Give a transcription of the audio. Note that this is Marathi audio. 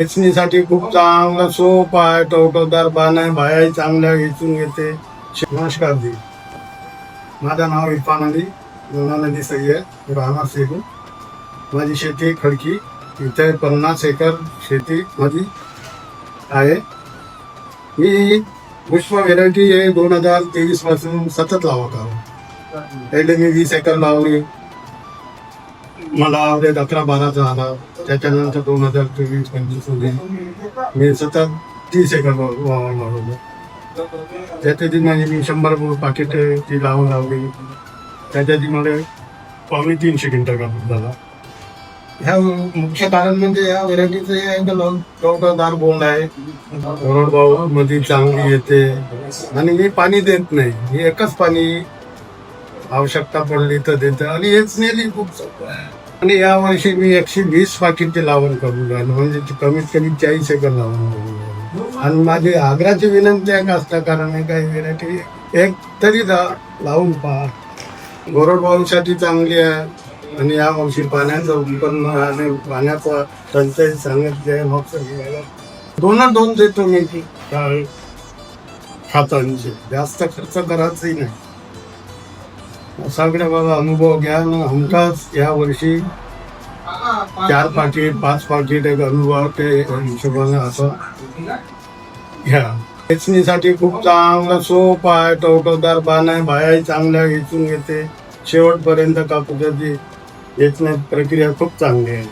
वेचणीसाठी खूप चांगला सोपा आहे, टवटवदार बाण आहे, बाया चांगल्या वेचून येते. नमस्कार जी, माझं नाव इरफान अली, लोणा नदी सय्यद, राहणार सेलू. माझी शेती खडकी, इथे 50 एकर शेती माझी आहे. मी पुष्प व्हेरायटी हे 2023 पासून सतत लावत आहो. पहिले मी 20 एकर लावली, मला आवडेल 11-12 झाला. त्याच्यानंतर 2023-25 मध्ये मी सतत 30 एकर लावलं. त्याच्याची मी 100 पाकिट ती लावली. त्याच्याची मला 350 क्विंटल कापूस झाला. ह्या मुख्य कारण म्हणजे या व्हेरायटीचं टवटवदार बोंड आहे, कोरडवाहू मध्ये चांगली येते आणि मी पाणी देत नाही. ही एकच पाणी आवश्यकता पडली तर देतं आणि हेच नेली खूप सोपं आहे. आणि यावर्षी मी 120 पाकिटची लावण करून राहिलो, म्हणजे कमीत कमी 40 एकर लावण करून राहिलो. आणि माझी आग्रहाची विनंती आहे असल्या कारणाने काही व्हेरायटी एक तरी लावून पहा. कोरडवाहूसाठी चांगली आहे आणि या वर्षी पाण्याचं उत्पन्न आणि पाण्याचा टंचाई सांगितले. मग 2 देतो मी खतांचे, जास्त खर्च करायचंही नाही. सगळ्या बाबा अनुभव घ्या ना. हमखास या वर्षी 4 पाकिट 5 पाकिट एक अनुभव ते हिशोबाने असं घ्या. वेचणीसाठी खूप चांगला सोपा आहे, टवटवदार बाण आहे, बाया चांगल्या वेचून येते. शेवटपर्यंत कापूसाची वेचण्याची प्रक्रिया खूप चांगली आहे.